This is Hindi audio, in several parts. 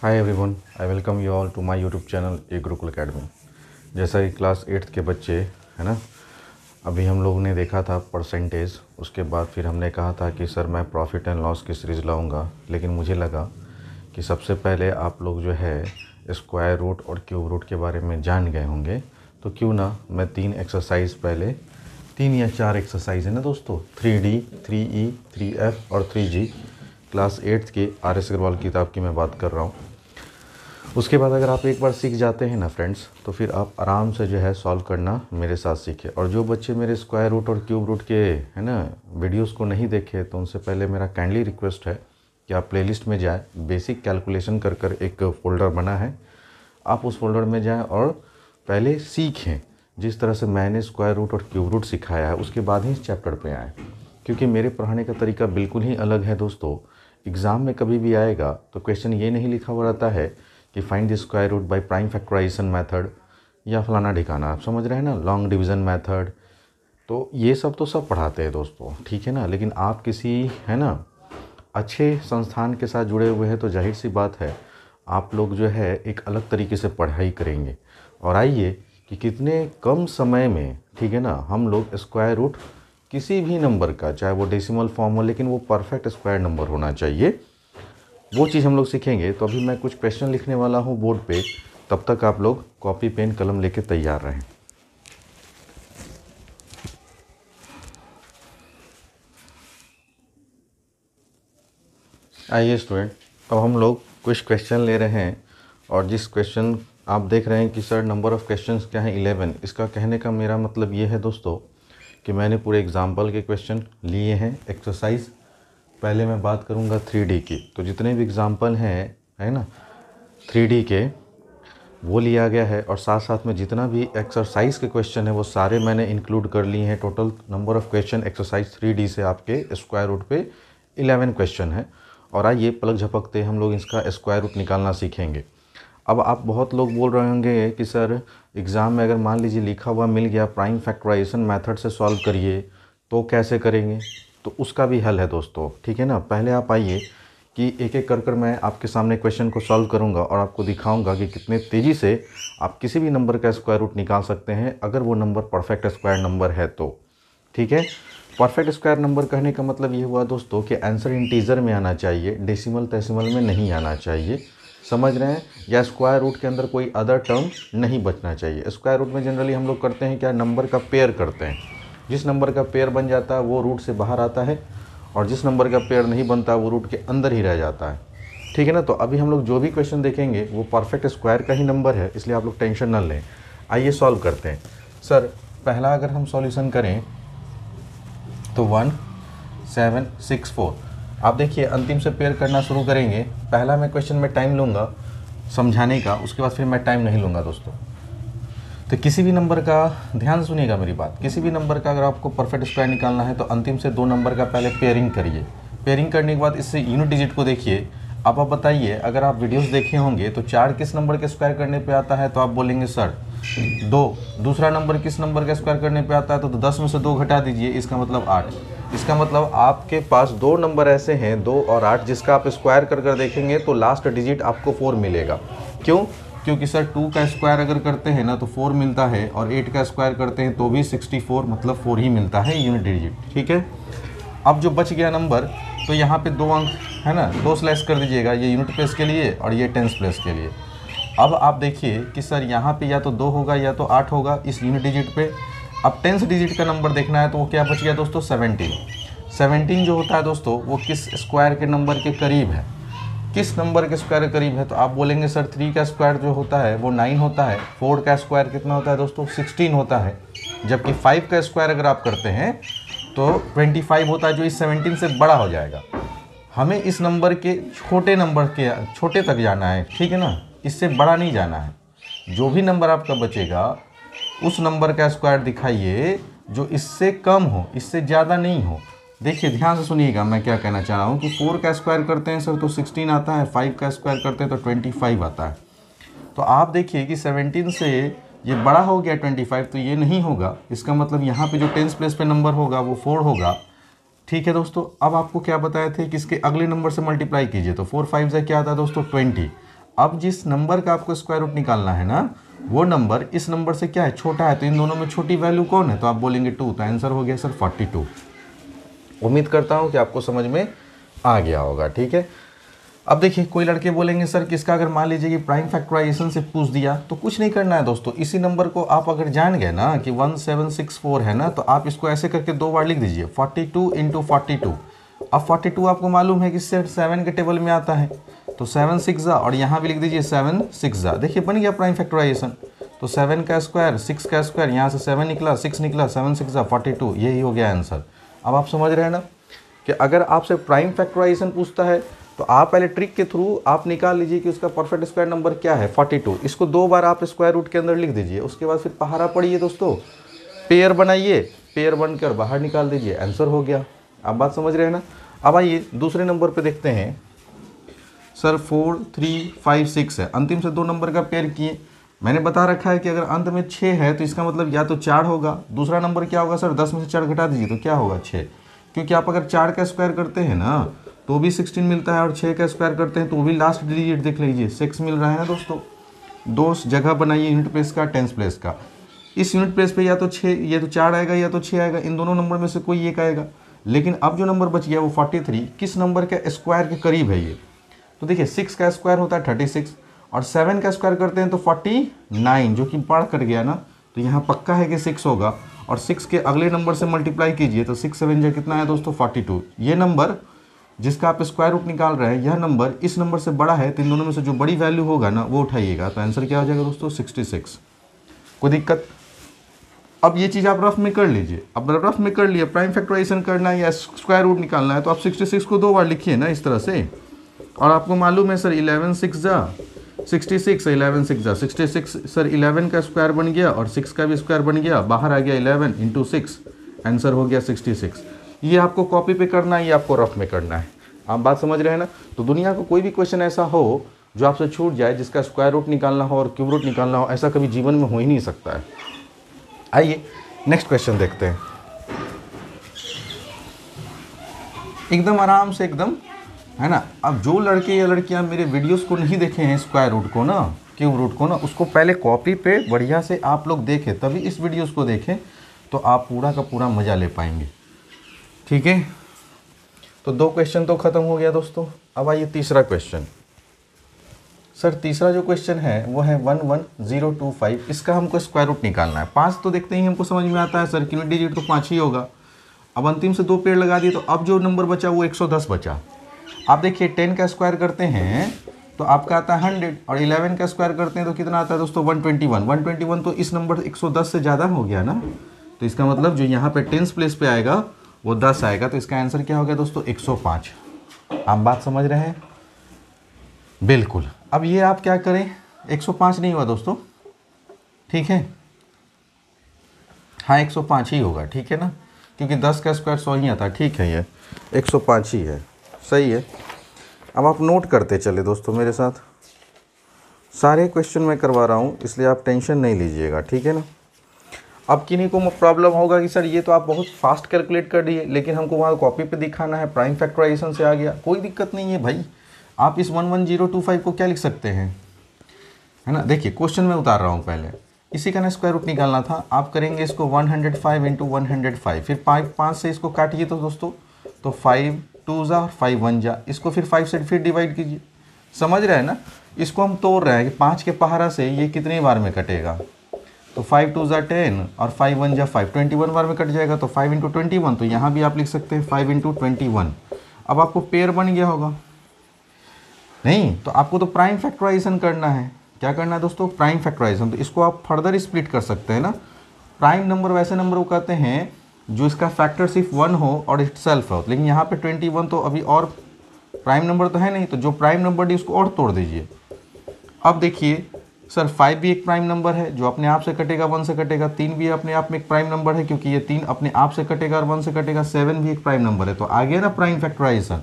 Hi everyone, I welcome you all to my YouTube channel a Gurukul academy. जैसा कि क्लास 8th के बच्चे है ना, अभी हम लोगों ने देखा था परसेंटेज। उसके बाद फिर हमने कहा था कि सर मैं प्रॉफिट एंड लॉस की सीरीज़ लाऊंगा, लेकिन मुझे लगा कि सबसे पहले आप लोग जो है स्क्वायर रूट और क्यूब रूट के बारे में जान गए होंगे, तो क्यों ना मैं 3 एक्सरसाइज पहले 3 या 4 एक्सरसाइज है ना दोस्तों, 3D, 3E, 3F और 3G, क्लास 8th की RS अग्रवाल किताब की मैं बात कर रहा हूँ। उसके बाद अगर आप एक बार सीख जाते हैं ना फ्रेंड्स, तो फिर आप आराम से जो है सॉल्व करना मेरे साथ सीखें। और जो बच्चे मेरे स्क्वायर रूट और क्यूब रूट के है ना वीडियोस को नहीं देखे, तो उनसे पहले मेरा काइंडली रिक्वेस्ट है कि आप प्लेलिस्ट में जाएं। बेसिक कैलकुलेशन कर कर एक फ़ोल्डर बना है, आप उस फोल्डर में जाएं और पहले सीखें। जिस तरह से मैंने स्क्वायर रूट और क्यूब रूट सिखाया है, उसके बाद ही इस चैप्टर पे आएँ, क्योंकि मेरे पढ़ाने का तरीका बिल्कुल ही अलग है दोस्तों। एग्ज़ाम में कभी भी आएगा तो क्वेश्चन ये नहीं लिखा हुआ रहता है कि find the square root by prime factorization method या फलाना ठिकाना, आप समझ रहे हैं ना, लॉन्ग डिवीज़न मेथड। तो ये सब तो सब पढ़ाते हैं दोस्तों, ठीक है ना। लेकिन आप किसी है ना अच्छे संस्थान के साथ जुड़े हुए हैं, तो जाहिर सी बात है आप लोग जो है एक अलग तरीके से पढ़ाई करेंगे। और आइए कि कितने कम समय में, ठीक है ना, हम लोग स्क्वायर रूट किसी भी नंबर का, चाहे वो डेसिमल फॉर्म हो, लेकिन वो परफेक्ट स्क्वायर नंबर होना चाहिए, वो चीज़ हम लोग सीखेंगे। तो अभी मैं कुछ क्वेश्चन लिखने वाला हूँ बोर्ड पे, तब तक आप लोग कॉपी पेन कलम लेके तैयार रहें। आइए स्टूडेंट, अब हम लोग कुछ क्वेश्चन ले रहे हैं। और जिस क्वेश्चन आप देख रहे हैं कि सर नंबर ऑफ़ क्वेश्चंस क्या है 11, इसका कहने का मेरा मतलब ये है दोस्तों कि मैंने पूरे एग्जाम्पल के क्वेश्चन लिए हैं। एक्सरसाइज पहले मैं बात करूंगा 3D की, तो जितने भी एग्जाम्पल हैं है ना 3D के, वो लिया गया है। और साथ साथ में जितना भी एक्सरसाइज के क्वेश्चन है वो सारे मैंने इंक्लूड कर लिए हैं। Total number of question exercise 3D से आपके स्क्वायर रूट पे 11 क्वेश्चन है। और आइए पलक झपकते हम लोग इसका स्क्वायर रूट निकालना सीखेंगे। अब आप बहुत लोग बोल रहे होंगे कि सर एग्ज़ाम में अगर मान लीजिए लिखा हुआ मिल गया प्राइम फैक्टराइजेशन मेथड से सॉल्व करिए, तो कैसे करेंगे? तो उसका भी हल है दोस्तों, ठीक है ना। पहले आप आइए कि एक एक कर मैं आपके सामने क्वेश्चन को सॉल्व करूंगा और आपको दिखाऊंगा कि कितने तेज़ी से आप किसी भी नंबर का स्क्वायर रूट निकाल सकते हैं, अगर वो नंबर परफेक्ट स्क्वायर नंबर है तो, ठीक है। परफेक्ट स्क्वायर नंबर कहने का मतलब ये हुआ दोस्तों कि आंसर इंटीजर में आना चाहिए, डेसिमल तैसिमल में नहीं आना चाहिए, समझ रहे हैं। या स्क्वायर रूट के अंदर कोई अदर टर्म नहीं बचना चाहिए। स्क्वायर रूट में जनरली हम लोग करते हैं क्या, नंबर का पेयर करते हैं। जिस नंबर का पेयर बन जाता है वो रूट से बाहर आता है, और जिस नंबर का पेयर नहीं बनता वो रूट के अंदर ही रह जाता है, ठीक है ना। तो अभी हम लोग जो भी क्वेश्चन देखेंगे वो परफेक्ट स्क्वायर का ही नंबर है, इसलिए आप लोग टेंशन न लें। आइए सॉल्व करते हैं। सर पहला अगर हम सॉल्यूशन करें तो 1764, आप देखिए अंतिम से पेयर करना शुरू करेंगे। पहला मैं क्वेश्चन में टाइम लूँगा समझाने का, उसके बाद फिर मैं टाइम नहीं लूँगा दोस्तों। तो किसी भी नंबर का, ध्यान सुनिएगा मेरी बात, किसी भी नंबर का अगर आपको परफेक्ट स्क्वायर निकालना है तो अंतिम से 2 नंबर का पहले पेयरिंग करिए। पेयरिंग करने के बाद इससे यूनिट डिजिट को देखिए। अब आप बताइए, अगर आप वीडियोस देखे होंगे तो 4 किस नंबर के स्क्वायर करने पे आता है, तो आप बोलेंगे सर 2। दूसरा नंबर किस नंबर का स्क्वायर करने पे आता है, तो 10 में से 2 घटा दीजिए, इसका मतलब 8। इसका मतलब आपके पास 2 नंबर ऐसे हैं, 2 और 8, जिसका आप स्क्वायर कर देखेंगे तो लास्ट डिजिट आपको 4 मिलेगा। क्यों? क्योंकि सर 2 का स्क्वायर अगर करते हैं ना तो 4 मिलता है, और 8 का स्क्वायर करते हैं तो भी 64, मतलब 4 ही मिलता है यूनिट डिजिट, ठीक है। अब जो बच गया नंबर, तो यहाँ पे 2 अंक है ना, 2 स्लैश कर दीजिएगा, ये यूनिट प्लेस के लिए और ये टेंस प्लेस के लिए। अब आप देखिए कि सर यहाँ पे या तो 2 होगा या तो 8 होगा इस यूनिट डिजिट पे। अब टेंस डिजिट का नंबर देखना है, तो वो क्या बच गया दोस्तों, 17 जो होता है दोस्तों वो किस स्क्वायर के नंबर के करीब है, किस नंबर के स्क्वायर के करीब है। तो आप बोलेंगे सर 3 का स्क्वायर जो होता है वो 9 होता है, 4 का स्क्वायर कितना होता है दोस्तों, 16 होता है, जबकि 5 का स्क्वायर अगर आप करते हैं तो 25 होता है, जो इस 17 से बड़ा हो जाएगा। हमें इस नंबर के छोटे तक जाना है, ठीक है ना, इससे बड़ा नहीं जाना है। जो भी नंबर आपका बचेगा उस नंबर का स्क्वायर दिखाइए जो इससे कम हो, इससे ज़्यादा नहीं हो। देखिए ध्यान से सुनिएगा मैं क्या कहना चाह रहा हूँ कि 4 का स्क्वायर करते हैं सर तो 16 आता है, 5 का स्क्वायर करते हैं तो 25 आता है। तो आप देखिए कि 17 से ये बड़ा हो गया 25, तो ये नहीं होगा। इसका मतलब यहाँ पे जो टेंस प्लेस पे नंबर होगा वो 4 होगा, ठीक है दोस्तों। अब आपको क्या बताए थे कि इसके अगले नंबर से मल्टीप्लाई कीजिए, तो 4 5 से क्या आता है दोस्तों 20। अब जिस नंबर का आपको स्क्वायर रूट निकालना है ना, वो नंबर इस नंबर से क्या है, छोटा है, तो इन दोनों में छोटी वैल्यू कौन है, तो आप बोलेंगे 2, तो आंसर हो गया सर 42। उम्मीद करता हूँ कि आपको समझ में आ गया होगा, ठीक है। अब देखिए कोई लड़के बोलेंगे सर किसका, अगर मान लीजिए कि प्राइम फैक्टराइजेशन से पूछ दिया तो कुछ नहीं करना है दोस्तों, इसी नंबर को आप अगर जान गए ना कि 1764 है ना, तो आप इसको ऐसे करके 2 बार लिख दीजिए, 42 × 42। अब 42 आपको मालूम है कि 7 के टेबल में आता है, तो 7 6 और यहाँ भी लिख दीजिए 7 6, देखिए बन गया प्राइम फैक्टराइजेशन। तो 7 का स्क्वायर 6 का स्क्वायर, यहाँ से 7 निकला 6 निकला, 7 6 42, यही हो गया आंसर। अब आप समझ रहे हैं ना कि अगर आपसे प्राइम फैक्टराइजेशन पूछता है तो आप पहले ट्रिक के थ्रू आप निकाल लीजिए कि उसका परफेक्ट स्क्वायर नंबर क्या है, 42। इसको 2 बार आप स्क्वायर रूट के अंदर लिख दीजिए, उसके बाद फिर पहाड़ा पढ़िए दोस्तों, पेयर बनाइए, पेयर बनकर बाहर निकाल दीजिए, आंसर हो गया। आप बात समझ रहे हैं ना। अब आइए दूसरे नंबर पे देखते हैं। सर 4 3 5 6 है, अंतिम से 2 नंबर का पेयर किए। मैंने बता रखा है कि अगर अंत में 6 है तो इसका मतलब या तो 4 होगा, दूसरा नंबर क्या होगा सर, 10 में से 4 घटा दीजिए तो क्या होगा 6, क्योंकि आप अगर 4 का स्क्वायर करते हैं ना तो भी 16 मिलता है, और 6 का स्क्वायर करते हैं तो भी लास्ट डिजिट देख लीजिए 6 मिल रहा है ना दोस्तों। 2 जगह बनाइए यूनिट प्लेस का, टेंस प्लेस का। इस यूनिट प्लेस पे या तो 6 या तो 4 आएगा या तो 6 आएगा, इन दोनों नंबर में से कोई एक आएगा। लेकिन अब जो नंबर बच गया वो 43 किस नंबर के स्क्वायर के करीब है ये, तो देखिए 6 का स्क्वायर होता है 36 और 7 का स्क्वायर करते हैं तो 49, जो कि बढ़ कर गया ना, तो यहाँ पक्का है कि 6 होगा। और 6 के अगले नंबर से मल्टीप्लाई कीजिए तो 6 7 जो कितना है दोस्तों 42। ये नंबर जिसका आप स्क्वायर रूट निकाल रहे हैं, यह नंबर इस नंबर से बड़ा है, तो इन दोनों में से जो बड़ी वैल्यू होगा ना वो उठाइएगा, तो आंसर क्या हो जाएगा दोस्तों 66। कोई दिक्कत। अब ये चीज़ आप रफ में कर लीजिए। अब रफ में कर लिए, प्राइम फैक्टराइजेशन करना है या स्क्वायर रूट निकालना है तो आप 66 को 2 बार लिखिए ना इस तरह से। और आपको मालूम है सर 11 6 जा 66, 11 6 जा 66, सर 11 का स्क्वायर बन गया और 6 का भी स्क्वायर बन गया, बाहर आ गया 11 × 6, आंसर हो गया 66। ये आपको कॉपी पे करना है, ये आपको रफ में करना है। आप बात समझ रहे हैं ना। तो दुनिया का कोई भी क्वेश्चन ऐसा हो जो आपसे छूट जाए, जिसका स्क्वायर रूट निकालना हो और क्यूब रूट निकालना हो, ऐसा कभी जीवन में हो ही नहीं सकता है। आइए नेक्स्ट क्वेश्चन देखते हैं, एकदम आराम से, एकदम है ना। अब जो लड़के या लड़कियां मेरे वीडियोस को नहीं देखे हैं, स्क्वायर रूट को ना, क्यूब रूट को ना, उसको पहले कॉपी पे बढ़िया से आप लोग देखें, तभी इस वीडियोस को देखें, तो आप पूरा का पूरा मज़ा ले पाएंगे, ठीक है। तो 2 क्वेश्चन तो ख़त्म हो गया दोस्तों। अब आइए तीसरा क्वेश्चन। सर तीसरा जो क्वेश्चन है वो है 11025, इसका हमको स्क्वायर रूट निकालना है। 5 तो देखते ही हमको समझ में आता है सर, यूनिट डिजिट तो 5 ही होगा। अब अंतिम से 2 पेड़ लगा दिए, तो अब जो नंबर बचा वो 110 बचा। आप देखिए 10 का स्क्वायर करते हैं तो आपका आता है 100, और 11 का स्क्वायर करते हैं तो कितना आता है दोस्तों 121। 121 तो इस नंबर 110 से ज़्यादा हो गया ना, तो इसका मतलब जो यहाँ पे टेंस प्लेस पे आएगा वो 10 आएगा, तो इसका आंसर क्या हो गया दोस्तों 105। आप बात समझ रहे हैं, बिल्कुल। अब ये आप क्या करें, 105 नहीं हुआ दोस्तों, ठीक है, हाँ 105 ही होगा, ठीक है ना, क्योंकि 10 का स्क्वायर 100 ही आता, ठीक है, ये 105 ही है, सही है। अब आप नोट करते चले दोस्तों मेरे साथ, सारे क्वेश्चन मैं करवा रहा हूँ, इसलिए आप टेंशन नहीं लीजिएगा, ठीक है ना। अब किन्हीं को प्रॉब्लम होगा कि सर ये तो आप बहुत फास्ट कैलकुलेट कर दिए, लेकिन हमको वहाँ कॉपी पे दिखाना है, प्राइम फैक्टराइजेशन से आ गया। कोई दिक्कत नहीं है भाई, आप इस 11025 को क्या लिख सकते हैं, है ना। देखिए क्वेश्चन में उतार रहा हूँ, पहले इसी का ना स्क्वायर रूट निकालना था। आप करेंगे इसको 105 × 105, फिर 5 से इसको काटिए तो दोस्तों, तो 5 2 जा और 5 1 जा, इसको फिर 5 से फिर डिवाइड कीजिए। समझ रहे हैं ना, इसको हम तोड़ रहे हैं कि 5 के पहाड़ा से ये कितनी बार में कटेगा, तो 5 2 जा 10 और 5 1 जा 5, 21 बार में कट जाएगा, तो 5 × 21, तो यहाँ भी आप लिख सकते हैं 5 × 21। अब आपको पेयर बन गया होगा नहीं, तो आपको तो प्राइम फैक्टराइजेशन करना है। क्या करना है दोस्तों, प्राइम फैक्टराइजेशन। तो इसको आप फर्दर स्प्लिट कर सकते हैं ना। प्राइम नंबर वैसे नंबर को कहते हैं जो इसका फैक्टर सिर्फ 1 हो और इटसेल्फ हो, लेकिन यहाँ पे 21 तो अभी और प्राइम नंबर तो है नहीं, तो जो प्राइम नंबर है उसको और तोड़ दीजिए। अब देखिए सर 5 भी एक प्राइम नंबर है जो अपने आप से कटेगा, 1 से कटेगा। 3 भी अपने आप में एक प्राइम नंबर है क्योंकि ये 3 अपने आप से कटेगा और 1 से कटेगा। 7 भी एक प्राइम नंबर है, तो आ गया ना प्राइम फैक्टराइजेशन।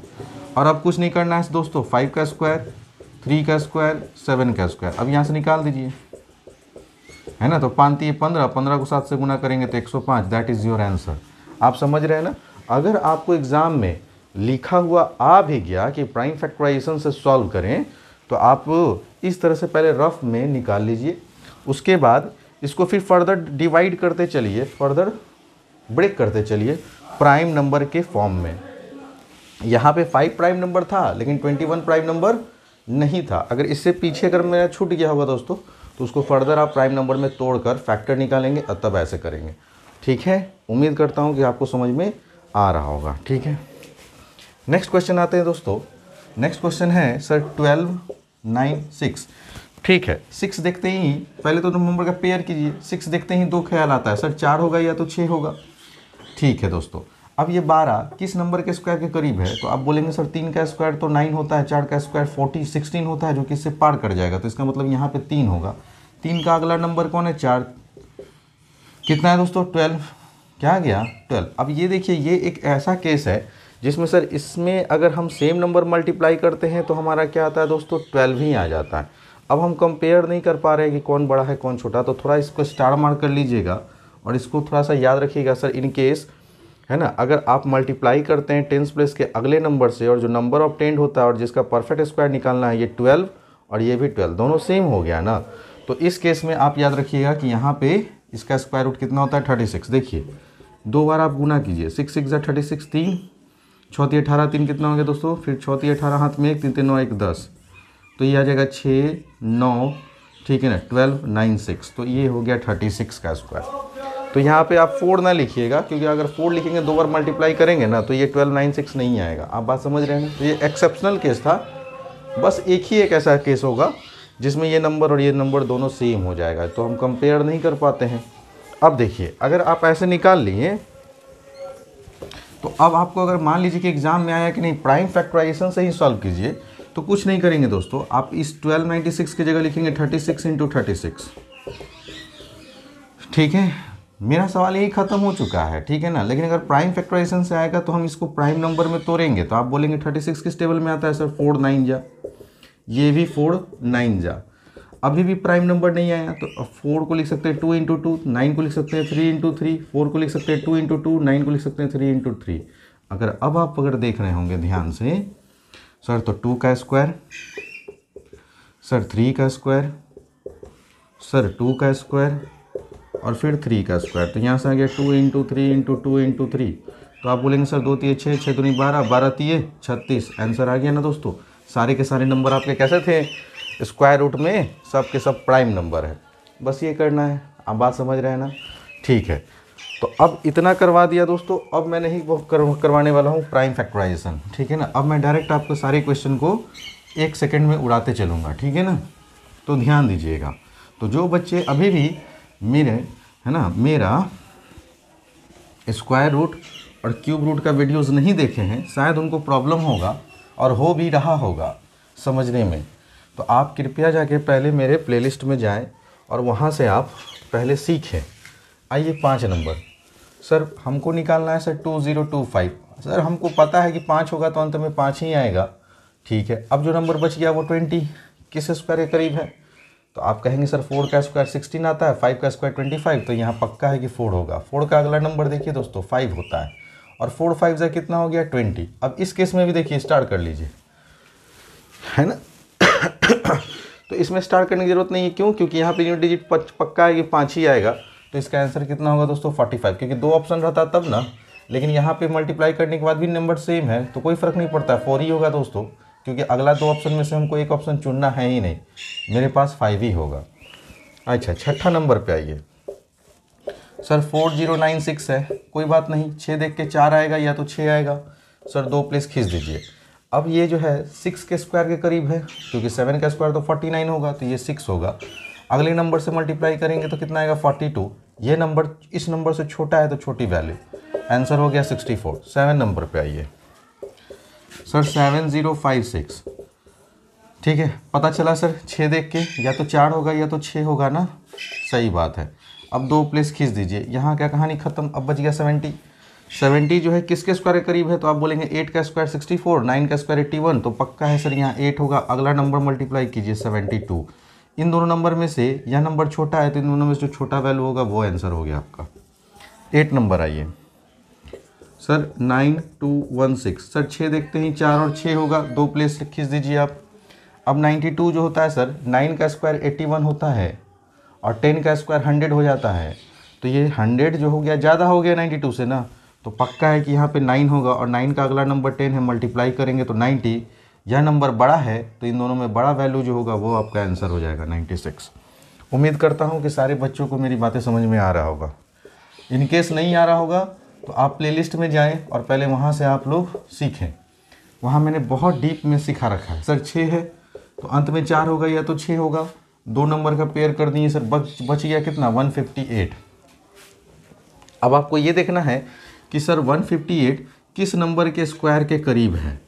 और अब कुछ नहीं करना है दोस्तों, 5 का स्क्वायर, 3 का स्क्वायर, 7 का स्क्वायर, अब यहाँ से निकाल दीजिए, है ना। तो 5 3 15, 15 को 7 से गुना करेंगे तो 105, दैट इज़ योर आंसर। आप समझ रहे हैं ना। अगर आपको एग्जाम में लिखा हुआ आ भी गया कि प्राइम फैक्टराइजेशन से सॉल्व करें, तो आप इस तरह से पहले रफ में निकाल लीजिए। उसके बाद इसको फिर फर्दर डिवाइड करते चलिए, फर्दर ब्रेक करते चलिए प्राइम नंबर के फॉर्म में। यहाँ पे 5 प्राइम नंबर था लेकिन 21 प्राइम नंबर नहीं था। अगर इससे पीछे अगर मेरा छूट गया होगा दोस्तों तो उसको फर्दर आप प्राइम नंबर में तोड़कर फैक्टर निकालेंगे और तब ऐसे करेंगे। ठीक है, उम्मीद करता हूँ कि आपको समझ में आ रहा होगा। ठीक है, नेक्स्ट क्वेश्चन आते हैं दोस्तों। नेक्स्ट क्वेश्चन है सर 12, 9, 6। ठीक है, 6 देखते ही पहले तो नंबर का पेयर कीजिए। 6 देखते ही दो ख्याल आता है, सर 4 होगा या तो 6 होगा। ठीक है दोस्तों, अब ये 12 किस नंबर के स्क्वायर के करीब है? तो आप बोलेंगे सर 3 का स्क्वायर तो 9 होता है, 4 का स्क्वायर 40, 16 होता है, जो कि इससे पार कर जाएगा। तो इसका मतलब यहाँ पे 3 होगा। 3 का अगला नंबर कौन है? 4। कितना है दोस्तों? 12। क्या आ गया? 12। अब ये देखिए, ये एक ऐसा केस है जिसमें सर इसमें अगर हम सेम नंबर मल्टीप्लाई करते हैं तो हमारा क्या आता है दोस्तों? 12 ही आ जाता है। अब हम कंपेयर नहीं कर पा रहे हैं कि कौन बड़ा है कौन छोटा, तो थोड़ा इसको स्टार मार्क कर लीजिएगा और इसको थोड़ा सा याद रखिएगा सर। इन केस है ना, अगर आप मल्टीप्लाई करते हैं टेंस प्लेस के अगले नंबर से और जो नंबर ऑब्टेन्ड होता है और जिसका परफेक्ट स्क्वायर निकालना है, ये 12 और ये भी 12, दोनों सेम हो गया ना। तो इस केस में आप याद रखिएगा कि यहाँ पे इसका स्क्वायर रूट कितना होता है? 36। देखिए 2 बार आप गुना कीजिए, 6 6 36, 3 चौथी 18, 3 कितना हो गया दोस्तों? फिर चौथी 18 हाथ में 1, 3 3 9 1 10, तो ये आ जाएगा 6 9, ठीक है ना, 12 9 6, तो ये हो गया 36 का स्क्वायर। तो यहाँ पे आप 4 ना लिखिएगा, क्योंकि अगर 4 लिखेंगे 2 बार मल्टीप्लाई करेंगे ना तो ये 12 9 6 नहीं आएगा। आप बात समझ रहे हैं? तो ये एक्सेप्शनल केस था, बस एक ही एक ऐसा केस होगा जिसमें ये नंबर और ये नंबर दोनों सेम हो जाएगा, तो हम कंपेयर नहीं कर पाते हैं। अब देखिए, अगर आप ऐसे निकाल लिए तो अब आपको अगर मान लीजिए कि एग्जाम में आया कि नहीं प्राइम फैक्टराइजेशन से ही सॉल्व कीजिए, तो कुछ नहीं करेंगे दोस्तों, आप इस 1296 की जगह लिखेंगे 36 × 36। ठीक है, मेरा सवाल यही खत्म हो चुका है। ठीक है ना, लेकिन अगर प्राइम फैक्टराइजेशन से आएगा तो हम इसको प्राइम नंबर में तोड़ेंगे, तो आप बोलेंगे 36 किस टेबल में आता है? सर 4 9 जा, ये भी 4 9 जा। अभी भी प्राइम नंबर नहीं आया तो 4 को लिख सकते हैं 2 × 2, 9 को लिख सकते हैं 3 × 3, 4 को लिख सकते हैं 2 × 2, 9 को लिख सकते हैं 3 × 3। अब आप देख रहे होंगे ध्यान से, सर तो 2 का स्क्वायर, सर 3 का स्क्वायर, सर 2 का स्क्वायर और फिर 3 का स्क्वायर, तो यहाँ से आ गया 2 × 3 × 2 × 3। तो आप बोलेंगे सर 2 3 6, 6 दूनी 12, 12 3 36। आंसर आ गया ना दोस्तों। सारे के सारे नंबर आपके कैसे थे? स्क्वायर रूट में सब के सब प्राइम नंबर है। बस ये करना है, आप बात समझ रहे हैं ना? ठीक है, तो अब इतना करवा दिया दोस्तों। अब मैं नहीं करवाने वाला हूँ प्राइम फैक्टराइजेशन। ठीक है ना, अब मैं डायरेक्ट आपको सारे क्वेश्चन को 1 सेकेंड में उड़ाते चलूँगा। ठीक है ना, तो ध्यान दीजिएगा। तो जो बच्चे अभी भी मेरा स्क्वायर रूट और क्यूब रूट का वीडियोस नहीं देखे हैं, शायद उनको प्रॉब्लम होगा और हो भी रहा होगा समझने में। तो आप कृपया जाके पहले मेरे प्लेलिस्ट में जाएं और वहाँ से आप पहले सीखें। आइए 5 नंबर, सर हमको निकालना है सर 2025। सर हमको पता है कि 5 होगा तो अंत में 5 ही आएगा। ठीक है, अब जो नंबर बच गया वो 20 किस स्क्वायर के करीब है? तो आप कहेंगे सर 4 का स्क्वायर 16 आता है, 5 का स्क्वायर 25, तो यहाँ पक्का है कि 4 होगा। 4 का अगला नंबर देखिए दोस्तों 5 होता है, और 4 5 जा कितना हो गया? 20। अब इस केस में भी देखिए, स्टार्ट कर लीजिए, है ना। तो इसमें स्टार्ट करने की जरूरत नहीं है, क्यों? क्योंकि यहाँ पे यूनिट डिजिट पक्का है कि 5 ही आएगा। तो इसका आंसर कितना होगा दोस्तों? 45, क्योंकि 2 ऑप्शन रहता तब ना, लेकिन यहाँ पे मल्टीप्लाई करने के बाद भी नंबर सेम है तो कोई फ़र्क नहीं पड़ता, 4 ही होगा दोस्तों, क्योंकि अगला 2 ऑप्शन में से हमको एक ऑप्शन चुनना है ही नहीं, मेरे पास 5 ही होगा। अच्छा, छठा नंबर पे आइए। सर 4096 है, कोई बात नहीं, 6 देख के 4 आएगा या तो 6 आएगा। सर 2 प्लेस खींच दीजिए। अब ये जो है 6 के स्क्वायर के करीब है, क्योंकि 7 का स्क्वायर तो 49 होगा, तो ये 6 होगा। अगले नंबर से मल्टीप्लाई करेंगे तो कितना आएगा? 42। ये नंबर इस नंबर से छोटा है तो छोटी वैल्यू, आंसर हो गया 64। 7 नंबर पे आइए। सर 7056, ठीक है, पता चला सर 6 देख के या तो 4 होगा या तो 6 होगा ना, सही बात है। अब 2 प्लेस खींच दीजिए, यहाँ क्या कहानी खत्म। अब बच गया 70। 70 जो है किसके स्क्वायर के करीब है? तो आप बोलेंगे 8 का स्क्वायर 64, 9 का स्क्वायर 81, तो पक्का है सर यहाँ 8 होगा। अगला नंबर मल्टीप्लाई कीजिए 72। इन दोनों नंबर में से यह नंबर छोटा है, तो इन दोनों में से जो छोटा वैल्यू होगा वो आंसर हो गया आपका। 8 नंबर आइए। सर 9216, सर 6 देखते ही 4 और 6 होगा, 2 प्लेस खींच दीजिए आप। अब 92 जो होता है सर, 9 का स्क्वायर 81 होता है और 10 का स्क्वायर 100 हो जाता है। तो ये 100 जो हो गया ज़्यादा हो गया 92 से ना, तो पक्का है कि यहाँ पे 9 होगा और 9 का अगला नंबर 10 है, मल्टीप्लाई करेंगे तो 90। यह नंबर बड़ा है तो इन दोनों में बड़ा वैल्यू जो होगा वो आपका आंसर हो जाएगा 96। उम्मीद करता हूँ कि सारे बच्चों को मेरी बातें समझ में आ रहा होगा। इन केस नहीं आ रहा होगा तो आप प्लेलिस्ट में जाएं और पहले वहाँ से आप लोग सीखें। वहाँ मैंने बहुत डीप में सिखा रखा है। सर 6 है तो अंत में 4 होगा या तो 6 होगा, 2 नंबर का पेयर कर दिए सर, बच गया कितना 158। अब आपको ये देखना है कि सर 158 किस नंबर के स्क्वायर के करीब है।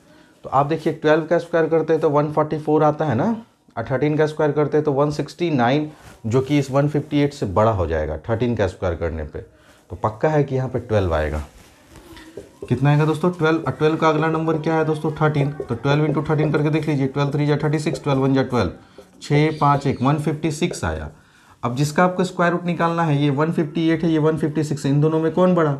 तो आप देखिए 12 का स्क्वायर करते हैं तो 144 आता है ना, और 13 का स्क्वायर करते हैं तो 169, जो कि इस 158 से बड़ा हो जाएगा 13 का स्क्वायर करने पे। तो पक्का है कि यहाँ पे 12 आएगा। कितना आएगा दोस्तों 12, 12 का अगला नंबर क्या है दोस्तों 13, तो 12 × 13 करके देख लीजिए, 12 3 जा 36, 12 1 जा 12, 6 5 1 156 आया। अब जिसका आपको स्क्वायर रूट निकालना है, ये 158 है, ये 156 है, इन दोनों में कौन बड़ा?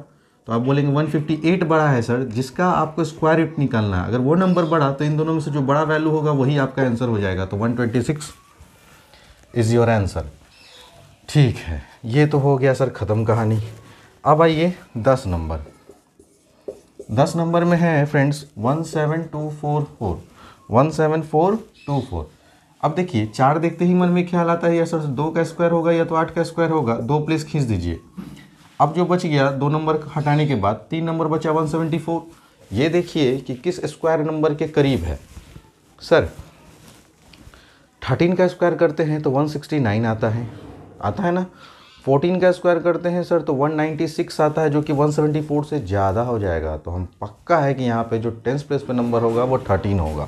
तो आप बोलेंगे 158 बड़ा है सर, जिसका आपको स्क्वायर रूट निकालना है। अगर वो नंबर बड़ा तो इन दोनों में से जो बड़ा वैल्यू होगा वही आपका आंसर हो जाएगा। तो 126 इज़ योर आंसर। ठीक है, ये तो हो गया सर ख़त्म कहानी। अब आइए 10 नंबर। 10 नंबर में है फ्रेंड्स 17244, 17424। अब देखिए 4 देखते ही मन में ख्याल आता है या सर 2 का स्क्वायर होगा या तो 8 का स्क्वायर होगा, 2 प्लेस खींच दीजिए। अब जो बच गया 2 नंबर हटाने के बाद 3 नंबर बचा 174। ये देखिए कि किस स्क्वायर नंबर के करीब है। सर 13 का स्क्वायर करते हैं तो 169 आता है ना। 14 का स्क्वायर करते हैं सर तो 196 आता है, जो कि 174 से ज़्यादा हो जाएगा। तो हम पक्का है कि यहाँ पे जो 10th प्लेस पे नंबर होगा वो 13 होगा।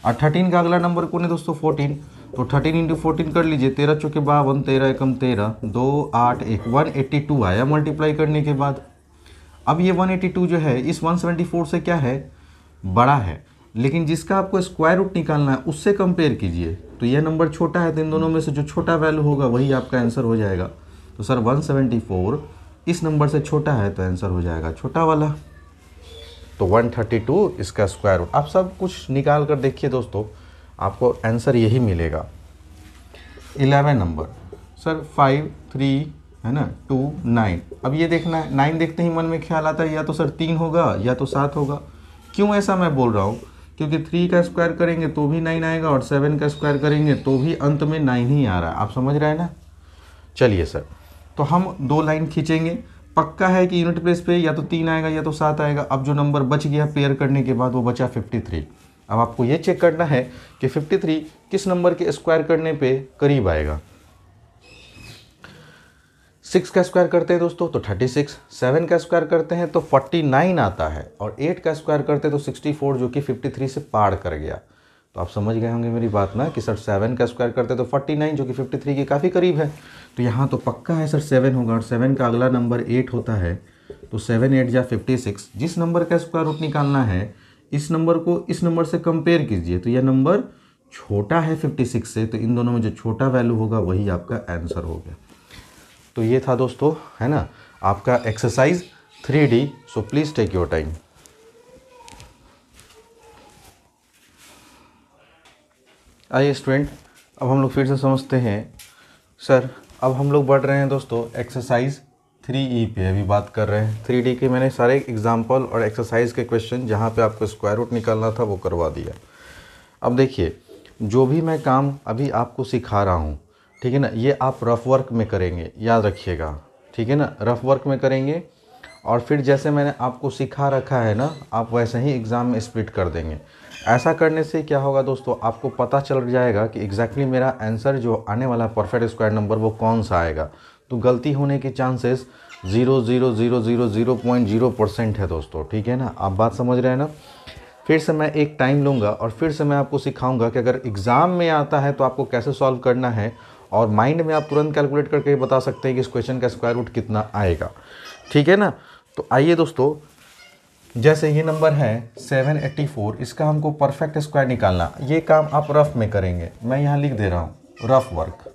और 13 का अगला नंबर कौन है दोस्तों 14, तो 13 × 14 कर लीजिए, 13 चौके 52, 13 एकम 13, 2 8 1 182 आया मल्टीप्लाई करने के बाद। अब ये 182 जो है इस 174 से क्या है, बड़ा है, लेकिन जिसका आपको स्क्वायर रूट निकालना है उससे कंपेयर कीजिए। तो यह नंबर छोटा है, तो इन दोनों में से जो छोटा वैल्यू होगा वही आपका आंसर हो जाएगा। तो सर 174 इस नंबर से छोटा है तो आंसर हो जाएगा छोटा वाला। तो 132 इसका स्क्वायर रूट। आप सब कुछ निकाल कर देखिए दोस्तों, आपको आंसर यही मिलेगा। 11 नंबर सर 5 3 है ना 2 9। अब ये देखना है, 9 देखते ही मन में ख्याल आता है या तो सर 3 होगा या तो 7 होगा। क्यों ऐसा मैं बोल रहा हूँ, क्योंकि 3 का स्क्वायर करेंगे तो भी 9 आएगा और 7 का स्क्वायर करेंगे तो भी अंत में 9 ही आ रहा है। आप समझ रहे हैं ना। चलिए सर, तो हम 2 लाइन खींचेंगे। पक्का है कि यूनिट प्लेस पे या तो 3 आएगा या तो 7 आएगा। अब जो नंबर बच गया पेयर करने के बाद वो बचा 53। अब आपको ये चेक करना है कि 53 किस नंबर के स्क्वायर करने पे करीब आएगा। 6 का स्क्वायर करते हैं दोस्तों तो 36, 7 का स्क्वायर करते हैं तो 49 आता है, और 8 का स्क्वायर करते हैं तो 64, जो कि 53 से पार कर गया। तो आप समझ गए होंगे मेरी बात ना कि सर 7 का स्क्वायर करते हैं तो 49, जो कि 53 के काफ़ी करीब है। तो यहाँ तो पक्का है सर 7 होगा, और 7 का अगला नंबर 8 होता है। तो 7 8 जा 56। जिस नंबर का स्क्वायर रूट निकालना है इस नंबर को इस नंबर से कंपेयर कीजिए। तो यह नंबर छोटा है 56 से, तो इन दोनों में जो छोटा वैल्यू होगा वही आपका आंसर हो गया। तो ये था दोस्तों, है ना, आपका exercise 3D। So please take your time. आइए स्टूडेंट, अब हम लोग फिर से समझते हैं। सर अब हम लोग बढ़ रहे हैं दोस्तों एक्सरसाइज 3E पे अभी बात कर रहे हैं। 3D के मैंने सारे एग्जाम्पल और एक्सरसाइज के क्वेश्चन जहाँ पे आपको स्क्वायर रूट निकालना था वो करवा दिया। अब देखिए, जो भी मैं काम अभी आपको सिखा रहा हूँ, ठीक है ना, ये आप रफ वर्क में करेंगे, याद रखिएगा, ठीक है ना, रफ वर्क में करेंगे। और फिर जैसे मैंने आपको सिखा रखा है ना, आप वैसे ही एग्ज़ाम में स्प्लिट कर देंगे। ऐसा करने से क्या होगा दोस्तों, आपको पता चल जाएगा कि एग्जैक्टली मेरा आंसर जो आने वाला परफेक्ट स्क्वायर नंबर वो कौन सा आएगा। तो गलती होने के चांसेस 0.000% है दोस्तों, ठीक है ना। आप बात समझ रहे हैं ना। फिर से मैं एक टाइम लूँगा और फिर से मैं आपको सिखाऊंगा कि अगर एग्ज़ाम में आता है तो आपको कैसे सॉल्व करना है, और माइंड में आप तुरंत कैलकुलेट करके बता सकते हैं कि इस क्वेश्चन का स्क्वायर रूट कितना आएगा, ठीक है ना। तो आइए दोस्तों, जैसे ये नंबर है 784, इसका हमको परफेक्ट स्क्वायर निकालना। ये काम आप रफ में करेंगे, मैं यहाँ लिख दे रहा हूँ रफ वर्क।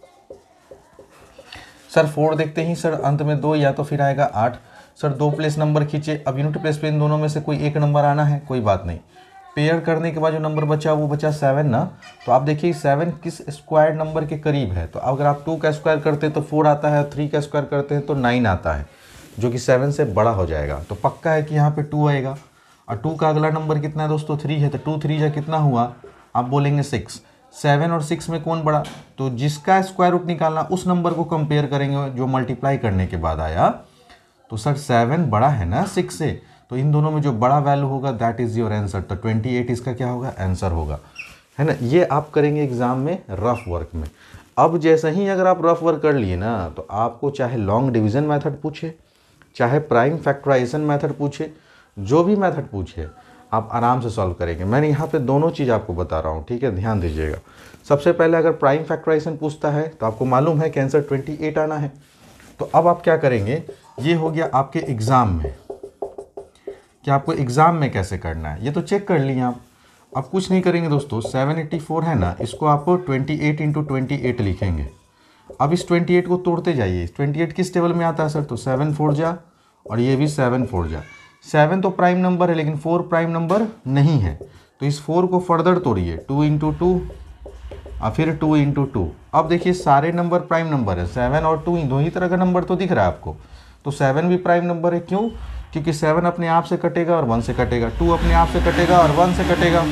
सर 4 देखते ही सर अंत में 2 या तो फिर आएगा 8। सर 2 प्लेस नंबर खींचे। अब यूनिट प्लेस पे इन दोनों में से कोई एक नंबर आना है, कोई बात नहीं। पेयर करने के बाद जो नंबर बचा वो बचा 7 ना। तो आप देखिए 7 किस स्क्वायर नंबर के करीब है। तो अगर आप 2 का स्क्वायर करते हैं तो 4 आता है, 3 का स्क्वायर करते हैं तो 9 आता है, जो कि 7 से बड़ा हो जाएगा। तो पक्का है कि यहाँ पे 2 आएगा। और 2 का अगला नंबर कितना है दोस्तों? 3 है। तो 2 3 जा कितना हुआ? आप बोलेंगे 6। 7 और 6 में कौन बड़ा? तो जिसका स्क्वायर रूट निकालना उस नंबर को कंपेयर करेंगे जो मल्टीप्लाई करने के बाद आया। तो सर 7 बड़ा है ना 6 से, तो इन दोनों में जो बड़ा वैल्यू होगा दैट इज़ योर आंसर। तो 28 इसका क्या होगा? आंसर होगा, है ना। ये आप करेंगे एग्जाम में रफ वर्क में। अब जैसे ही अगर आप रफ वर्क कर लिए ना, तो आपको चाहे लॉन्ग डिवीजन मेथड पूछे, चाहे प्राइम फैक्टराइजेशन मेथड पूछे, जो भी मेथड पूछे आप आराम से सॉल्व करेंगे। मैंने यहाँ पे दोनों चीज़ आपको बता रहा हूँ, ठीक है, ध्यान दीजिएगा। सबसे पहले अगर प्राइम फैक्टराइजेशन पूछता है तो आपको मालूम है कि आंसर 28 आना है। तो अब आप क्या करेंगे, ये हो गया आपके एग्ज़ाम में कि आपको एग्ज़ाम में कैसे करना है, ये तो चेक कर लिए आप। अब कुछ नहीं करेंगे दोस्तों, 784 है ना, इसको आप 28 × 28 लिखेंगे। अब इस 28 को तोड़ते जाइए। 28 किस टेबल में आता है सर? तो 7 4 जा, और ये भी 7 4 जा। 7 तो प्राइम नंबर है लेकिन 4 प्राइम नंबर नहीं है, तो इस 4 को फर्दर तोड़िए। 2 × 2 और फिर 2 × 2। अब देखिए सारे नंबर प्राइम नंबर है, 7 और 2 दो ही तरह का नंबर तो दिख रहा है आपको। तो 7 भी प्राइम नंबर है, क्यों? क्योंकि 7 अपने आप से कटेगा और 1 से कटेगा, 2 अपने आप से कटेगा और 1 से कटेगा।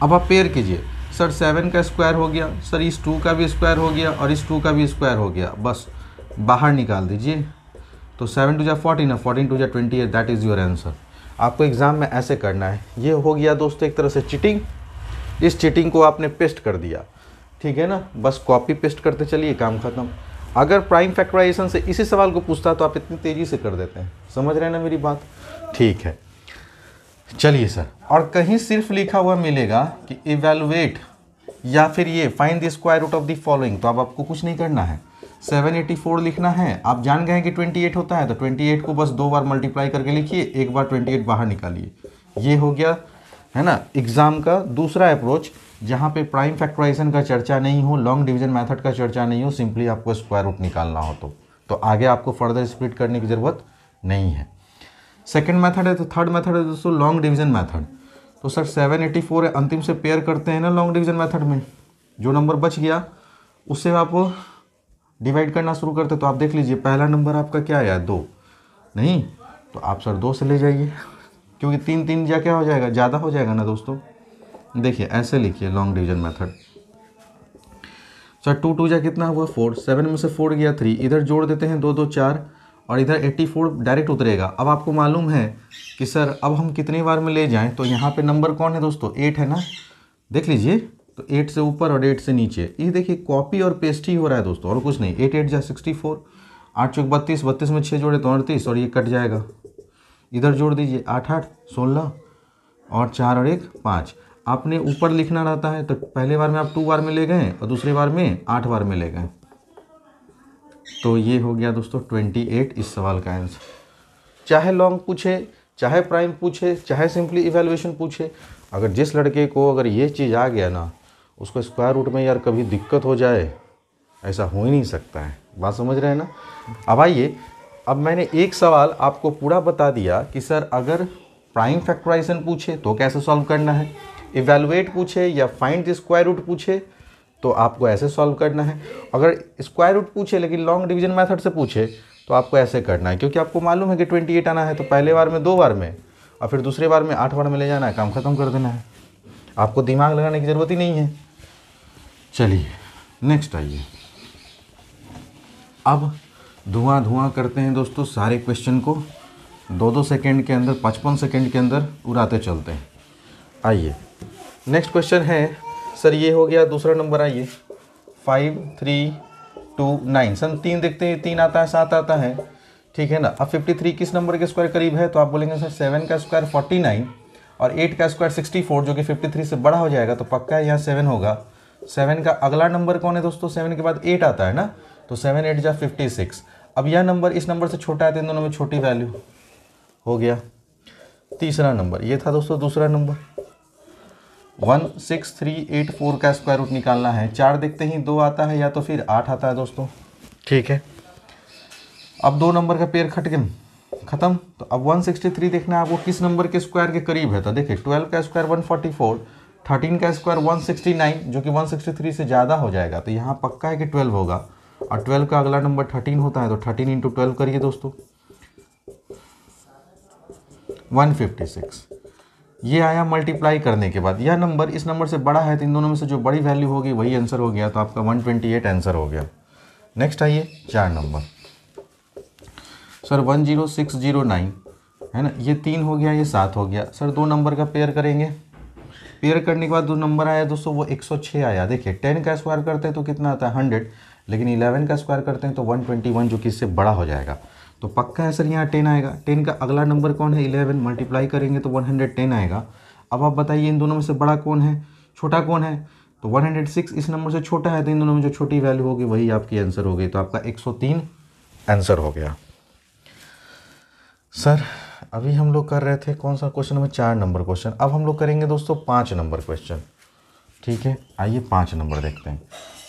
अब आप पेयर कीजिए, सर 7 का स्क्वायर हो गया, सर इस 2 का भी स्क्वायर हो गया और इस 2 का भी स्क्वायर हो गया, बस बाहर निकाल दीजिए। तो 7 2 जा 14 है, 14 2 जा 28, दैट इज़ योर आंसर। आपको एग्ज़ाम में ऐसे करना है। ये हो गया दोस्तों एक तरह से चीटिंग। इस चीटिंग को आपने पेस्ट कर दिया, ठीक है ना, बस कॉपी पेस्ट करते चलिए, काम खत्म। अगर प्राइम फैक्टराइजेशन से इसी सवाल को पूछता तो आप इतनी तेज़ी से कर देते हैं। समझ रहे हैं ना मेरी बात? ठीक है, चलिए सर। और कहीं सिर्फ लिखा हुआ मिलेगा कि इवैल्यूएट या फिर ये find the square root of the following, तो अब आपको कुछ नहीं करना है, 784 लिखना है। आप जान गए कि 28 होता है, तो 28 को बस 2 बार मल्टीप्लाई करके लिखिए, एक बार 28 बाहर निकालिए। ये हो गया, है ना, एग्जाम का दूसरा अप्रोच, जहाँ पे प्राइम फैक्टराइजेशन का चर्चा नहीं हो, लॉन्ग डिवीजन मेथड का चर्चा नहीं हो, सिंपली आपको स्क्वायर रूट निकालना हो। तो आगे आपको फर्दर स्प्लिट करने की ज़रूरत नहीं है। सेकंड मेथड है, तो थर्ड मेथड है दोस्तों लॉन्ग डिवीजन मेथड। तो सर 784 है, अंतिम से पेयर करते हैं ना लॉन्ग डिवीजन मेथड में, जो नंबर बच गया उससे आप डिवाइड करना शुरू करते। तो आप देख लीजिए पहला नंबर आपका क्या आया? 2 नहीं, तो आप सर 2 से ले जाइए, क्योंकि 3 3 जा क्या हो जाएगा? ज़्यादा हो जाएगा ना दोस्तों। देखिए ऐसे लिखिए लॉन्ग डिवीजन मेथड। सर 2 2 जा कितना हुआ? 4, 7 में से 4 गया 3, इधर जोड़ देते हैं 2 2 4, और इधर 84 डायरेक्ट उतरेगा। अब आपको मालूम है कि सर अब हम कितनी बार में ले जाएं, तो यहाँ पे नंबर कौन है दोस्तों? 8 है ना, देख लीजिए। तो 8 से ऊपर और 8 से नीचे, ये देखिए कॉपी और पेस्ट ही हो रहा है दोस्तों, और कुछ नहीं। 8 8 जा 64, 8 चौक 32, 32 में 6 जोड़े तो 38, और ये कट जाएगा। इधर जोड़ दीजिए 8 8 16, और 4 और 1 5। आपने ऊपर लिखना रहता है, तो पहले बार में आप 2 बार में ले गए और दूसरी बार में 8 बार में ले गए। तो ये हो गया दोस्तों 28 इस सवाल का आंसर। चाहे लॉन्ग पूछे, चाहे प्राइम पूछे, चाहे सिंपली इवैल्यूएशन पूछे, अगर जिस लड़के को अगर ये चीज़ आ गया ना, उसको स्क्वायर रूट में यार कभी दिक्कत हो जाए, ऐसा हो ही नहीं सकता है। बात समझ रहे हैं ना? अब आइए, अब मैंने एक सवाल आपको पूरा बता दिया कि सर अगर प्राइम फैक्टराइजेशन पूछे तो कैसे सॉल्व करना है, इवैल्यूएट पूछे या फाइंड द स्क्वायर रूट पूछे तो आपको ऐसे सॉल्व करना है। अगर स्क्वायर रूट पूछे लेकिन लॉन्ग डिवीजन मेथड से पूछे तो आपको ऐसे करना है, क्योंकि आपको मालूम है कि 28 आना है, तो पहले बार में 2 बार में और फिर दूसरे बार में 8 बार में ले जाना है, काम खत्म कर देना है। आपको दिमाग लगाने की ज़रूरत ही नहीं है। चलिए नेक्स्ट आइए। अब धुआं करते हैं दोस्तों, सारे क्वेश्चन को 2-2 सेकेंड के अंदर, 55 सेकेंड के अंदर उड़ाते चलते हैं। आइए नेक्स्ट क्वेश्चन है सर, ये हो गया दूसरा नंबर। आइए 5 3 2 9, सन 3 देखते हैं, 3 आता है 7 आता है, ठीक है ना। अब 53 किस नंबर के स्क्वायर करीब है, तो आप बोलेंगे सर 7 का स्क्वायर 49 और 8 का स्क्वायर 64, जो कि 53 से बड़ा हो जाएगा, तो पक्का है यहाँ 7 होगा। 7 का अगला नंबर कौन है दोस्तों? 7 के बाद 8 आता है ना, तो 7 8 जा 56। अब यह नंबर इस नंबर से छोटा है, तो इन दोनों में छोटी वैल्यू हो गया। तीसरा नंबर ये था दोस्तों, दूसरा नंबर 16384 का स्क्वायर रूट निकालना है। 4 देखते ही 2 आता है या तो फिर 8 आता है दोस्तों, ठीक है। अब 2 नंबर का पेयर खट गए, खत्म। तो अब 163 देखना है आपको किस नंबर के स्क्वायर के करीब है। तो देखिए 12 का स्क्वायर 144, 13 का स्क्वायर 169, जो कि 163 से ज़्यादा हो जाएगा। तो यहाँ पक्का है कि 12 होगा, और 12 का अगला नंबर 13 होता है। तो 13 इंटू 12 करिए दोस्तों, 156। ये आया मल्टीप्लाई करने के बाद। यह नंबर इस नंबर से बड़ा है, तो इन दोनों में से जो बड़ी वैल्यू होगी वही आंसर हो गया। तो आपका 128 आंसर हो गया। नेक्स्ट आइए 4 नंबर। सर 10609 है ना, ये 3 हो गया, ये 7 हो गया। सर 2 नंबर का पेयर करेंगे। पेयर करने के बाद 2 नंबर आया दोस्तों, वो 106 आया। देखिए 10 का स्क्वायर करते हैं तो कितना आता है 100, लेकिन 11 का स्क्वायर करते हैं तो 121, जो कि इससे बड़ा हो जाएगा। तो पक्का है सर यहाँ 10 आएगा। 10 का अगला नंबर कौन है 11, मल्टीप्लाई करेंगे तो 110 आएगा। अब आप बताइए इन दोनों में से बड़ा कौन है, छोटा कौन है। तो 106 इस नंबर से छोटा है, तो इन दोनों में जो छोटी वैल्यू होगी वही आपकी आंसर होगी। तो आपका 103 आंसर हो गया। सर अभी हम लोग कर रहे थे कौन सा क्वेश्चन में, 4 नंबर क्वेश्चन। अब हम लोग करेंगे दोस्तों 5 नंबर क्वेश्चन। ठीक है, आइए 5 नंबर देखते हैं।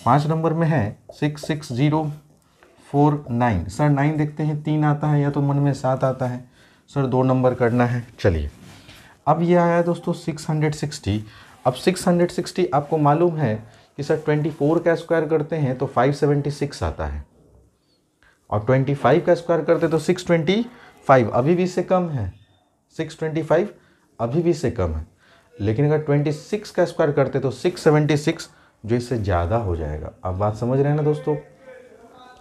5 नंबर में है 66049। सर 9 देखते हैं 3 आता है या तो मन में 7 आता है। सर 2 नंबर करना है। चलिए अब ये आया है दोस्तों 660। अब 660 आपको मालूम है कि सर 24 का स्क्वायर करते हैं तो 576 आता है, और 25 का स्क्वायर करते तो 625, अभी भी इससे कम है। 625 अभी भी इससे कम है। लेकिन अगर 26 का स्क्वायर करते तो 676, जो इससे ज़्यादा हो जाएगा। अब बात समझ रहे हैं ना दोस्तों।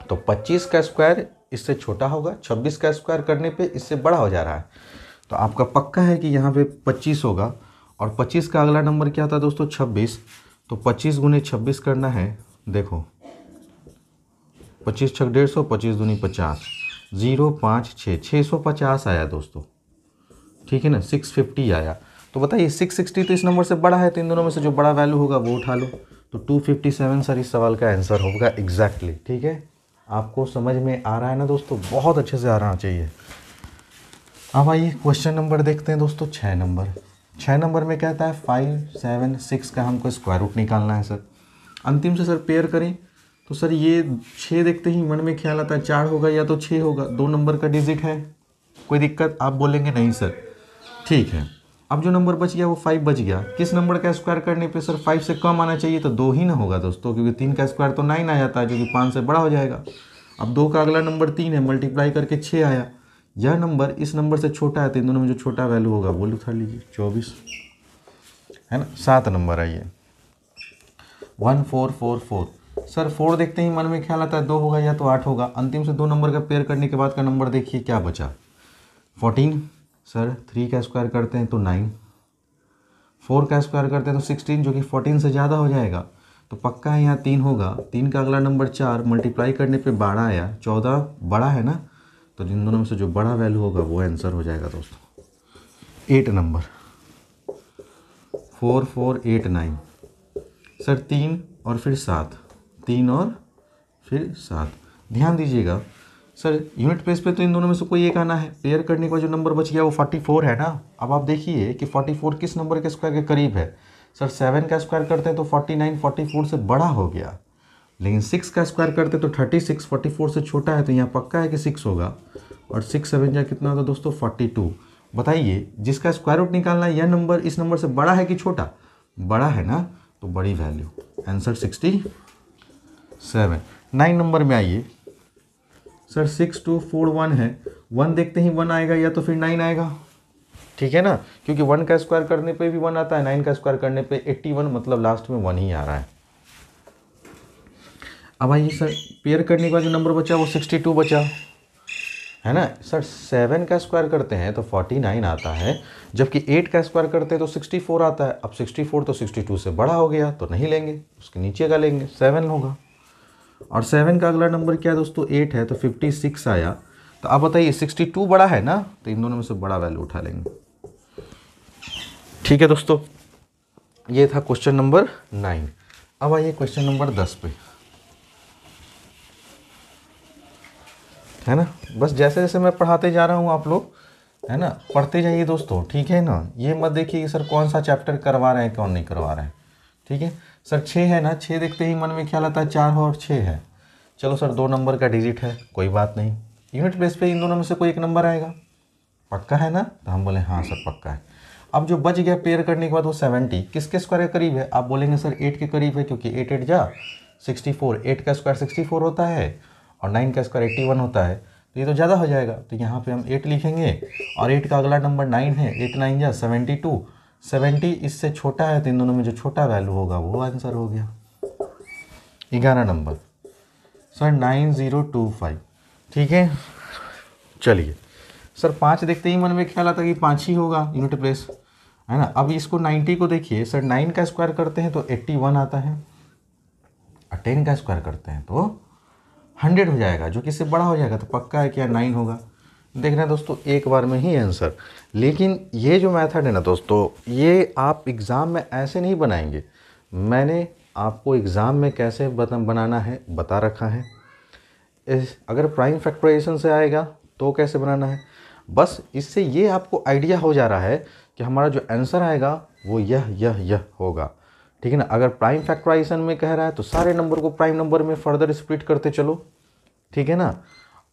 तो 25 का स्क्वायर इससे छोटा होगा, 26 का स्क्वायर करने पे इससे बड़ा हो जा रहा है। तो आपका पक्का है कि यहाँ पे 25 होगा, और 25 का अगला नंबर क्या था दोस्तों 26। तो 25 गुने 26 करना है। देखो 25 छक 150, 25 दूनी 50, 056, 650 आया दोस्तों। ठीक है ना, 650 आया। तो बताइए 660 तो इस नंबर से बड़ा है, तो इन दोनों में से जो बड़ा वैल्यू होगा वो उठा लो। तो 257 सर इस सवाल का आंसर होगा एग्जैक्टली। ठीक है, आपको समझ में आ रहा है ना दोस्तों, बहुत अच्छे से आ रहा चाहिए। अब आइए क्वेश्चन नंबर देखते हैं दोस्तों 6 नंबर। 6 नंबर में कहता है 576 का हमको स्क्वायर रूट निकालना है। सर अंतिम से सर पेयर करें। तो सर ये 6 देखते ही मन में ख्याल आता है 4 होगा या तो 6 होगा। 2 नंबर का डिजिट है, कोई दिक्कत। आप बोलेंगे नहीं सर, ठीक है। अब जो नंबर बच गया वो 5 बच गया। किस नंबर का स्क्वायर करने पे सर 5 से कम आना चाहिए, तो 2 ही ना होगा दोस्तों, क्योंकि 3 का स्क्वायर तो 9 आ जाता है, जो कि 5 से बड़ा हो जाएगा। अब 2 का अगला नंबर 3 है, मल्टीप्लाई करके 6 आया। यह नंबर इस नंबर से छोटा है, तो इन दोनों में जो छोटा वैल्यू होगा वो उठा लीजिए, 24 है ना। 7 नंबर आइए 1444। सर 4 देखते ही मन में ख्याल आता है 2 होगा या तो 8 होगा। अंतिम से 2 नंबर का पेयर करने के बाद का नंबर देखिए क्या बचा, 14। सर 3 का स्क्वायर करते हैं तो 9, 4 का स्क्वायर करते हैं तो 16, जो कि 14 से ज़्यादा हो जाएगा। तो पक्का है यहाँ 3 होगा। 3 का अगला नंबर 4, मल्टीप्लाई करने पे 12 आया। 14 बड़ा है ना, तो इन दोनों में से जो बड़ा वैल्यू होगा वो आंसर हो जाएगा दोस्तों। 8 नंबर 4489। सर 3 और फिर 7, 3 और फिर 7। ध्यान दीजिएगा सर, यूनिट प्लेस पे तो इन दोनों में से कोई एक आना है। पेयर करने का जो नंबर बच गया वो 44 है ना। अब आप देखिए कि 44 किस नंबर के स्क्वायर के करीब है। सर 7 का स्क्वायर करते हैं तो 49, 44 से बड़ा हो गया। लेकिन 6 का स्क्वायर करते तो 36, 44 से छोटा है, तो यहाँ पक्का है कि 6 होगा। और 6 7 जा कितना होता दोस्तों 42। बताइए जिसका स्क्वायर रूट निकालना है, यह नंबर इस नंबर से बड़ा है कि छोटा, बड़ा है ना, तो बड़ी वैल्यू। आंसर 67। 9 नंबर में आइए। सर 6241 है। 1 देखते ही 1 आएगा या तो फिर 9 आएगा। ठीक है ना, क्योंकि 1 का स्क्वायर करने पे भी 1 आता है, 9 का स्क्वायर करने पे 81, मतलब लास्ट में 1 ही आ रहा है। अब आइए सर पेयर करने के बाद जो नंबर बचा वो 62 बचा है ना। सर 7 का स्क्वायर करते हैं तो 49 आता है, जबकि 8 का स्क्वायर करते हैं तो 64 आता है। अब 64 तो 62 से बड़ा हो गया, तो नहीं लेंगे, उसके नीचे का लेंगे, 7 होगा। और 7 का अगला नंबर क्या है दोस्तों 8 है, तो 56 आया। तो आप बताइए 62 बड़ा है ना, तो इन दोनों में से बड़ा वैल्यू उठा लेंगे। ठीक है दोस्तों, ये था क्वेश्चन नंबर 9। अब आइए क्वेश्चन नंबर 10 पे, है ना। बस जैसे जैसे मैं पढ़ाते जा रहा हूँ आप लोग है ना पढ़ते जाइए दोस्तों, ठीक है ना। ये मत देखिए कि सर कौन सा चैप्टर करवा रहे हैं कौन नहीं करवा रहे हैं। ठीक है सर 6 है ना, 6 देखते ही मन में ख्याल आता है 4 और 6 है। चलो सर 2 नंबर का डिजिट है, कोई बात नहीं, यूनिट प्लेस पे इन दोनों में से कोई एक नंबर आएगा, पक्का है ना? तो हम बोले हाँ सर पक्का है। अब जो बच गया पेयर करने के बाद वो 70 किसके स्क्वायर के करीब है? आप बोलेंगे सर 8 के करीब है, क्योंकि 8 8 जा 64, 8 का स्क्वायर 64 होता है और 9 का स्क्वायर 81 होता है, तो ये तो ज़्यादा हो जाएगा। तो यहाँ पे हम 8 लिखेंगे और 8 का अगला नंबर 9 है, 8 9 जा 72, 70 इससे छोटा है, तो इन दोनों में जो छोटा वैल्यू होगा वो आंसर हो गया। 11 नंबर सर 9025, ठीक है। चलिए सर 5 देखते ही मन में ख्याल आता कि 5 ही होगा यूनिट प्लेस, है ना। अब इसको 90 को देखिए सर, 9 का स्क्वायर करते हैं तो 81 आता है और 10 का स्क्वायर करते हैं तो 100 हो जाएगा, जो कि इससे बड़ा हो जाएगा, तो पक्का है कि 9 होगा। देख रहे हैं दोस्तों, एक बार में ही आंसर। लेकिन ये जो मेथड है ना दोस्तों, ये आप एग्ज़ाम में ऐसे नहीं बनाएंगे। मैंने आपको एग्ज़ाम में कैसे बनाना है बता रखा है। अगर प्राइम फैक्टराइजेशन से आएगा तो कैसे बनाना है, बस इससे ये आपको आइडिया हो जा रहा है कि हमारा जो आंसर आएगा वो यह होगा, ठीक है ना। अगर प्राइम फैक्टराइजेशन में कह रहा है तो सारे नंबर को प्राइम नंबर में फर्दर स्प्लिट करते चलो, ठीक है ना।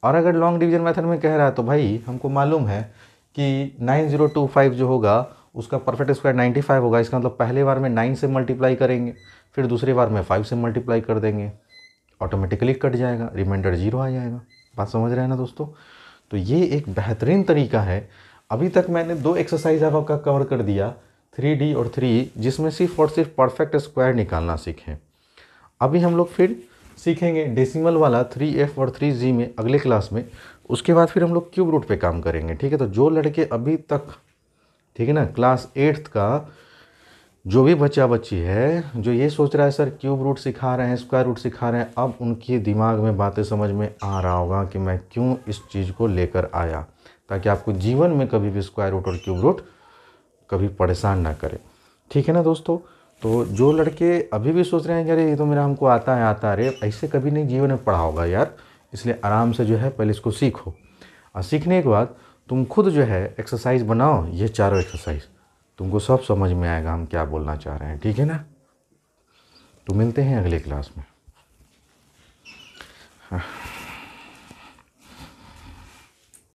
और अगर लॉन्ग डिवीजन मेथड में कह रहा है तो भाई हमको मालूम है कि 9025 जो होगा उसका परफेक्ट स्क्वायर 95 होगा। इसका मतलब पहले बार में 9 से मल्टीप्लाई करेंगे, फिर दूसरी बार में 5 से मल्टीप्लाई कर देंगे, ऑटोमेटिकली कट जाएगा, रिमाइंडर 0 आ जाएगा। बात समझ रहे हैं ना दोस्तों। तो ये एक बेहतरीन तरीका है। अभी तक मैंने 2 एक्सरसाइज आपका कवर कर दिया, 3D और 3E, जिसमें सिर्फ और सिर्फ परफेक्ट स्क्वायर निकालना सीखें। अभी हम लोग फिर सीखेंगे डेसिमल वाला 3F और 3G में अगले क्लास में। उसके बाद फिर हम लोग क्यूब रूट पे काम करेंगे, ठीक है। तो जो लड़के अभी तक, ठीक है ना, क्लास 8th का जो भी बच्चा बच्ची है जो ये सोच रहा है सर क्यूब रूट सिखा रहे हैं, स्क्वायर रूट सिखा रहे हैं, अब उनके दिमाग में बातें समझ में आ रहा होगा कि मैं क्यों इस चीज़ को लेकर आया, ताकि आपको जीवन में कभी भी स्क्वायर रूट और क्यूब रूट कभी परेशान ना करे, ठीक है ना दोस्तों। तो जो लड़के अभी भी सोच रहे हैं कि अरे ये तो मेरा हमको आता है, अरे ऐसे कभी नहीं जीवन में पढ़ा होगा यार। इसलिए आराम से जो है पहले इसको सीखो, और सीखने के बाद तुम खुद जो है एक्सरसाइज बनाओ, ये चारों एक्सरसाइज तुमको सब समझ में आएगा हम क्या बोलना चाह रहे हैं, ठीक है ना। तो मिलते हैं अगले क्लास में।